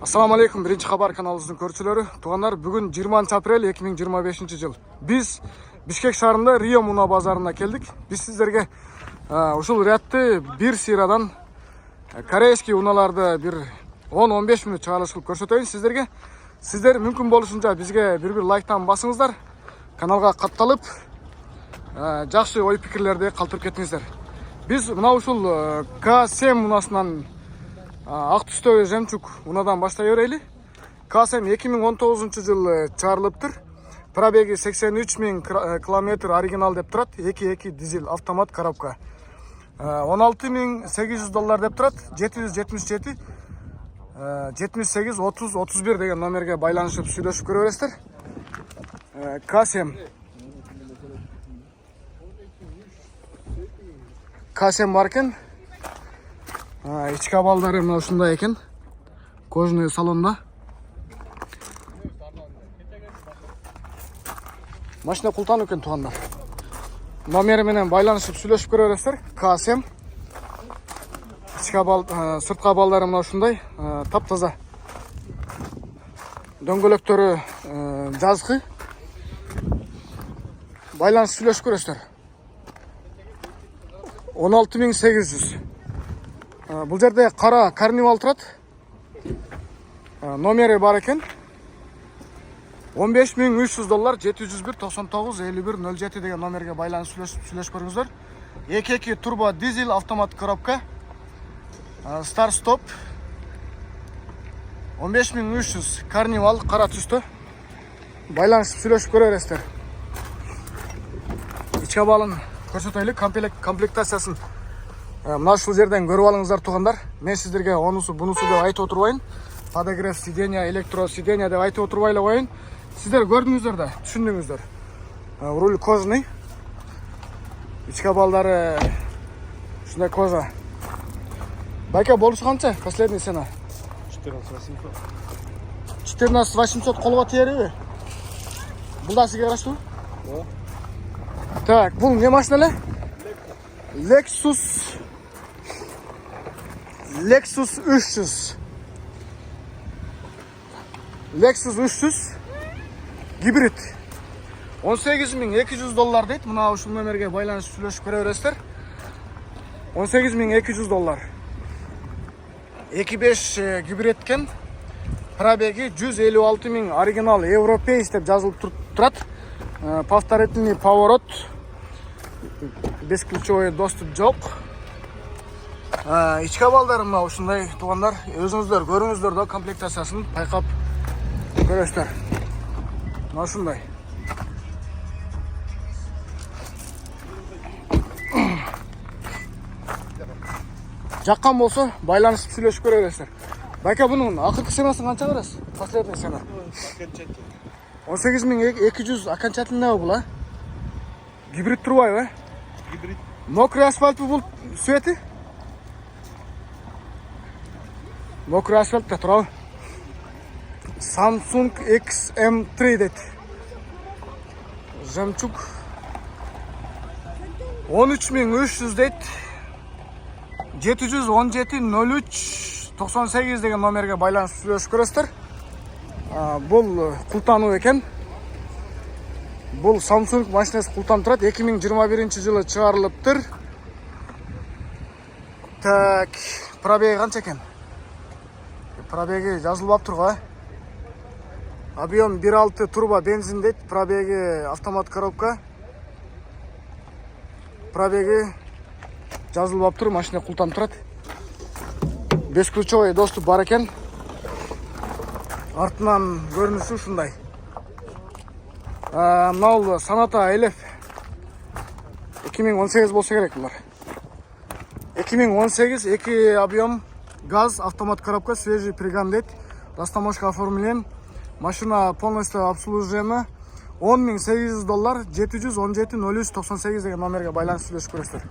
Assalamu alaikum, birinchi xabar kanalımızın көрчүлөрү. Тугандар, бүгүн 20 апрель 2025 жыл. Biz Бишкек шаарында Рио Муна базарына келдик. Biz сиздерге ушул рядты бир сыйрадан корейский уналарды бир 10-15 мүнөт чыгарылыш кылып көрсөтөйүн сиздерге. Сиздер мүмкүн болушунча бизге бир лайктан басыңыздар. Каналга катталып, жакшы ой пикирлерди калтырып кетиңиздер. Biz мына ушул K7 мунасынан ак түстөгү жемчуг унадан баштай берели. K7 2019 жылы чыгарылыптыр. Пробеги 83 000 километр оригинал деп турат. 2.2 дизель автомат коробка. 16 800 доллар деп турат. 777 78 30 31 деген номерге байланышып сүйлөшүп көрө бересиздер. K7 бар экен. Ички абалдары мына ушундай экен. Кожаный салонда. Машина култануу экен туугандар. Номери менен байланышып сүйлөшүп көрө бересиздер. K7. Ички абал, сырткы абалдары мына ушундай, таптаза. Дөңгөлөктөрү жазгы. Байланышып сүйлөшүп көрөсүздөр. 16 800. Бул жерде кара карнивал турат. Номери бар экен. 15 300 доллар 701 99 51 07 деген номерге байланышып сүйлөшүп көрүңүздөр. 2.2 турбо дизель автомат коробка. Старт стоп. 15 300 карнивал кара түстө. Байланышып сүйлөшүп көрө бересиздер. Ички абалын көрсөтөйлү, комплектациясын мына ушул жерден көрүп алыңыздар туугандар. Мен сиздерге онусу бунусу деп айтып отурбайын. Подогрев сиденья, электро сиденья деп айтып отурбай эле коеюн. Сиздер көрдүңүздөр да, түшүндүңүздөр. Руль кожаный. Ички абалдары ушундай кожа. Байка болушу канча? Последний цена 14 800. 14 800 колго тиериби? Бул да сизге караштуу? Так, бул не машина эле? Lexus 300. Lexus 300 гибрид. 18 200 доллар дейт. Мына ушул номерге байланышып сүйлөшүп көрө бересиздер. 18 200 доллар. 2.5 гибрид экен. Пробеги 156 000 оригинал европейс деп жазылып турат. Повторительный поворот. Бесключевой доступ жок. Ички абалдары мына ушундай туугандар. Өзүңүздөр көрүңүздөр да комплектациясын байкап көрөсүздөр. Мына ушундай. Жаккан болсо байланышып сүйлөшүп көрө бересиздер. Байка бунун акыркы ценасын канча бересиз? Последний цена 18 200 окончательный бул, а? Гибрид турбайбы? Гибрид. Мокрый асфальт бул свети? Мокрый асфальтта турабы? Samsung XM3 дейт. Жемчуг 13 300 дейт. 717 03 98 деген номерге байланышып сүйлөшүп көрөсүздөр. Бул култануу экен. Бул Samsung машинасы култанып турат. 2021 жылы чыгарылыптыр. Так, пробеги канча экен? Пробеги жазылбаптыр го. Объем 1.6 турбо бензин дейт. Пробеги автомат коробка. Пробеги жазылбаптыр, машина култанып турат. Бесключевой доступ бар экен. Артынан көрүнүшү ушундай. Мына Sonata LF 2018 болсо керек булар. 2018 2 объем газ автомат коробка, свежий приган дейт. Растаможка оформлен. Машина полностью обслуживаема. 10 800 доллар 717 03 98 деген номерге байланышып сүйлөшүп көрөсүздөр.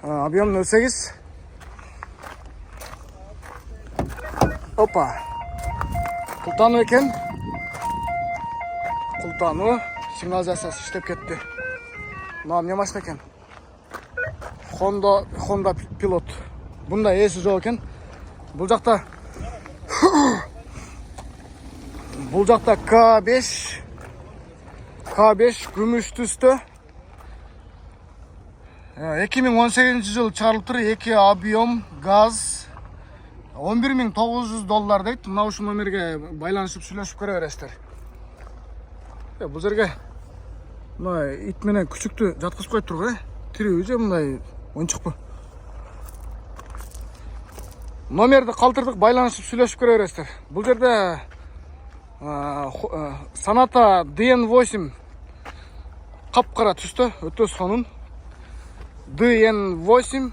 Объем 08. Опа. Култануу экен. Култануу сигнализациясы иштеп кетти. Мына эмне машина экен? Honda Pilot. Bunda esi жоқ екен. Бұл жақта K5 күміш түсті. 2018 жыл шығарылып тұр. 2 объем газ $11.900 дейді. Мына ушул номерге байланышып сүйлөшүп көрө бересиздер. Бұл жерге мындай ит менен күчүктү жаткызып коюп тургу, тирүү же мындай ойынчукпу. Номерди калтырдык, байланышып сүйлөшүп көрө бересиздер. Бұл жерде Sonata DN8 капкара түстө, өтө сонун. DN8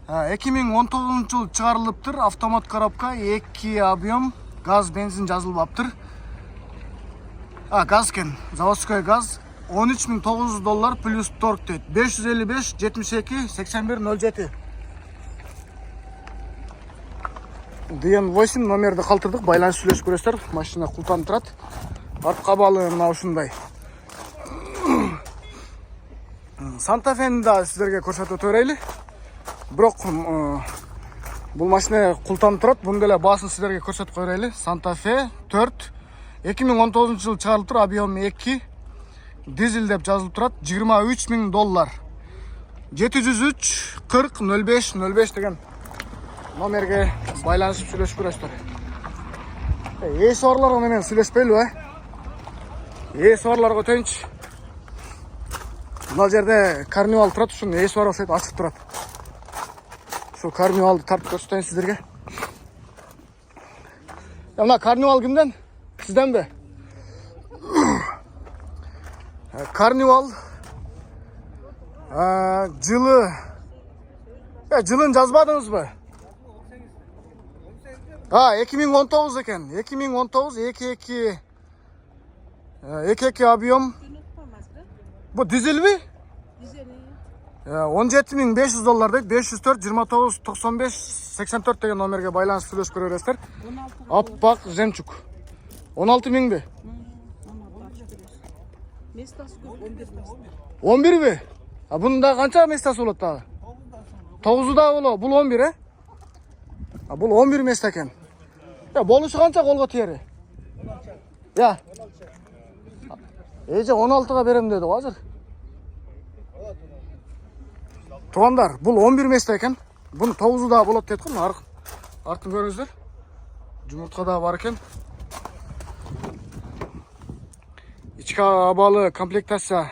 2019 жыл чыгарылыптыр. Автомат коробка, 2 объем, газ, бензин жазылбаптыр. Газ кен, заводской газ. $13.900 плюс торг дейт. 555 72 81 07. DN8 номерди калтырдык, байланыш сүйлөшүп көрөсүздөр. Машина култанып турат. Арт кабалы мына ушундай. Santa Fe'ni да сиздерге көрсөтүп берели. Бирок бул машина култанып турат. Буну деле баасын сиздерге көрсөтүп берели. Santa Fe 4 2019 жыл чыгарылып тур. Объем 2 дизель деп жазылып турат. $23.000. 703 40 05 05 деген номерге байланышып сүйлөшүп көрөсүздөр. Ээси барлар менен сүйлөшпөйлүбү? Ээси барларга өтөйүнчү. Мына жерде карнивал турат, ушунун ээси бар окшойт, ачык турат. Ошо карнивалды тартып көрсөтөйүн сиздерге. Мына карнивал кимден? Сизденби? Карнивал жылын жазбадыңызбы? 2019 экен. 2019 22 объем. Bu dizel mi? Dizeli. $17.500 deydi. 504 29 95 84 деген номерге байланышып сүйлөшүп көрө бересиздер. 16. Аппак жемчуг. 16.000 би? Местасы көп, 11 места. 11 би? Бунда канча местасы болот дагы? 9 да боло. Бул 11, Бул 11 места экен. Болушу канча колго тиери? Я. Эже 16га берем деди го азыр. Туугандар, бул 11 места экен. Буну 9 да болот дейт го. Артын көрүңүздөр. Жумуртка да бар экен. Ички абалы комплектация.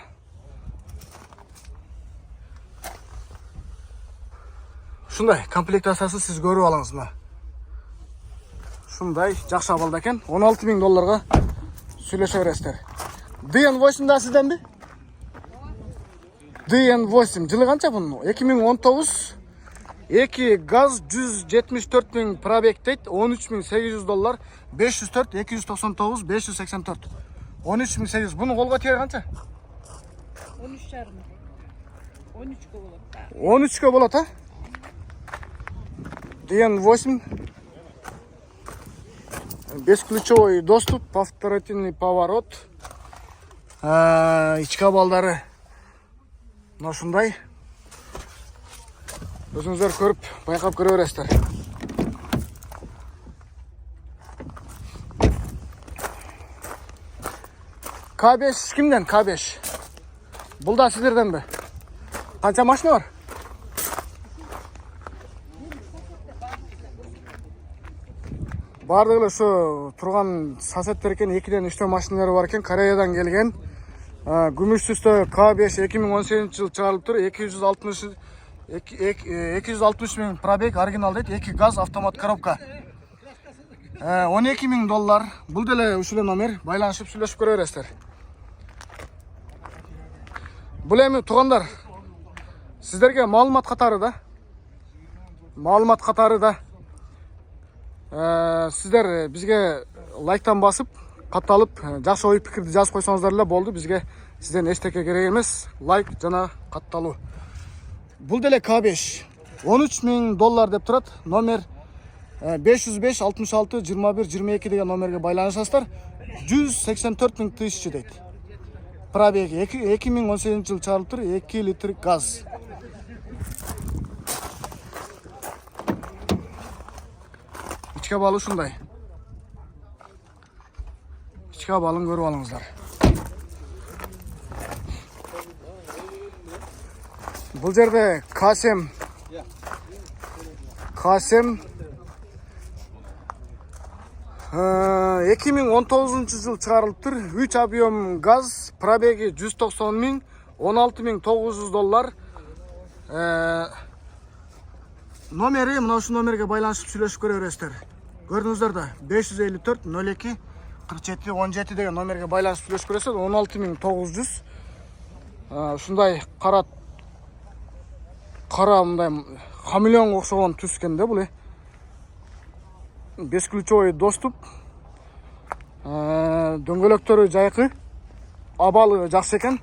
Ушундай комплектациясы сиз көрүп алыңыз мына. Ушундай жакшы абалда экен. $16.000 сүйлөшө бересиздер. DN8 да сизденби? DN8 жылы канча бунун? 2019 2 газ 174.000 пробег дейт. $13.800. 504 299 584. 13.800. Буну колго тиер канча? 13,5. 13 болот. 13 болот, DN8. Бесключевой доступ, повторительный поворот. Ички абалдары ушундай. Өзүңүздөр көрүп, байкап көрө бересиздер. K5 кимден? K5. Бул да сиздерденби? Канча машина бар? Бардыгы ошо турган соседтер экен, 2ден 3тө машиналары бар экен, Кореядан келген. Күмүш түстө K5 2018 жыл чыгарылып тур. 260.000 пробег, оригинал дейт. 2 газ, автомат коробка. $12.000. Бул деле ушул номер, байланышып сүйлөшүп көрө бересиздер. Бул эми туугандар, сиздерге маалымат катары да сиздер бизге лайктан басып, катталып, жакшы ой пикирди жазып койсоңуздар эле болду. Бизге сизден эчтеке керек эмес, лайк жана катталуу. Бул деле K5 $13.000 деп турат. Номер 505 66 21 22 деген номерге байланышасыздар. 184.000 тысяча дейт. Пробег 2018 жыл чыгарылып тур. 2 литр газ. ички абалы ушундай. Ички абалын көрүп алыңыздар. Бул жерде Касем 2019 жыл чыгарылыптыр. 3 объем газ, пробеги 190 миң, $16,900. Номери мына ушул номерге байланышып сүйлөшүп көрө бересиздер. Көрдүңүздөр да 554 02 47 17 деген номерге байланышып сүйлөшүп көрөсүздөр. 16,900. Ушундай кара мындай хамелеонго окшогон түскөн да бул. Бесключевой доступ. Дөңгөлөктөрү жайкы, абалы жакшы экен.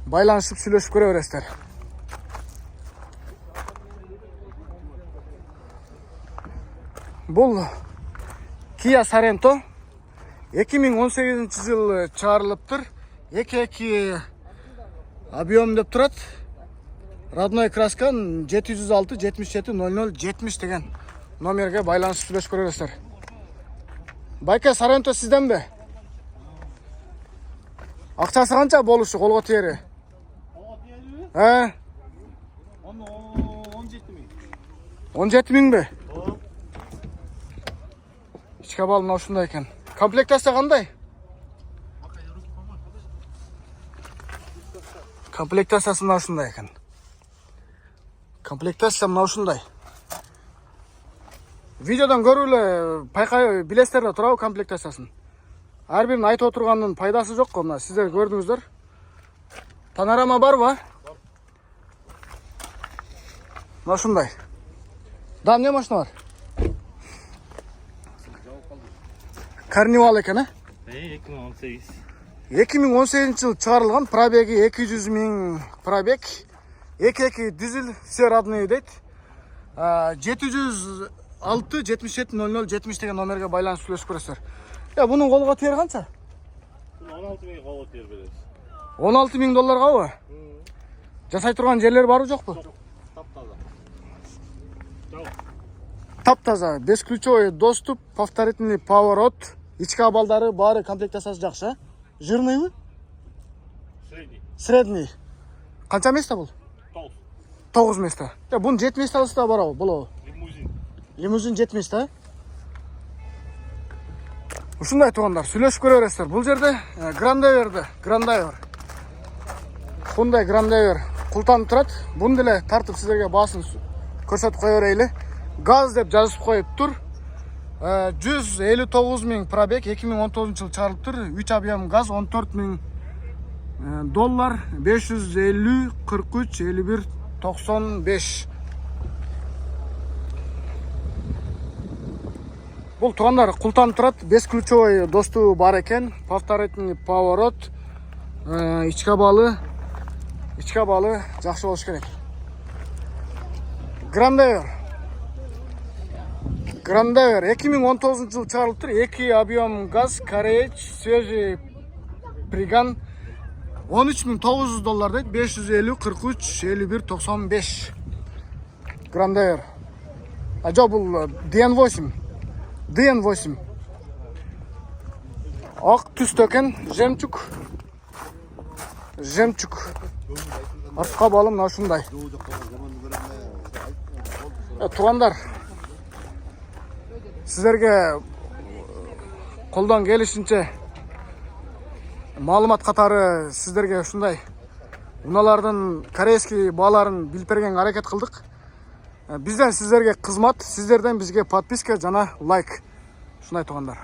Байланышып сүйлөшүп көрө бересиздер. Бул Kia Sorento 2018 жыл чыгарылыптыр. 2 объем деп турат. Родной краска 706 77 00 70 деген номерге байланышып сүйлөшүп көрө бересиздер. Байке, Sorento сизденби? Акчасы канча болушу колго тиери? Колго тиериби? 17 миң. 17 миңби? Ички абал мына ушундай экен. Комплектация кандай? Комплектациясы мына ушундай экен. Комплектация мына ушундай. Видеодон көрүп эле пайкай билесиздер да турабы комплектациясын. Ар бирин айтып отургандын пайдасы жок го, мына сиздер көрдүңүздөр. Панорама барбы? Мына ушундай. Да, эмне машина бар? Карнивал экен, 2018. 2018 жыл чыгарылган, пробеги 200 миң пробег. 2 дизель, все родные дейт. 706 77 00 70 деген номерге байланышып сүйлөшүп көрөсүздөр. Бунун колго тиери канча? 16 миң колго тиер беребиз. $16,000 Жасай турган жерлер барбы жокпу? Таптаза. Бесключевой доступ, повторительный поворот. Ички абалдары баары комплектациясы жакшы. Жирныйбы? Средний. Канча место бул? 9 место. Бунун 7 местосы да барабы? Болобу? Лимузин 7 место. Ушундай туугандар, сүйлөшүп көрө бересиздер. Бул жерде Грандайвер. Hyundai Грандайвер култанып турат. Буну деле тартып сиздерге баасын көрсөтүп кое берейли. Газ деп жазып коюп тур. 159 миң пробег, 2019 жыл чыгарылыптыр. 3 объем газ, $14 миң, $550 43 51 95. Бул туугандар култанып турат. Бесключевой достугу бар экен. Повторительный поворот. Ички абалы жакшы болуш керек. Грандайвер 2019 жыл чыгарылыптыр. 2 объем газ, Кореец, свежий приган. $13,900 дейт. 550 43 51 95. Грандайвер. Жок, бул DN8. Ак түстө экен, жемчуг. Артка абалы мына ушундай. Туугандар, сиздерге колдон келишинче маалымат катары сиздерге ушундай унаалардын корейский бааларын билип бергенге аракет кылдык. Бизден сиздерге кызмат, сиздерден бизге подписка жана лайк. Ушундай туугандар.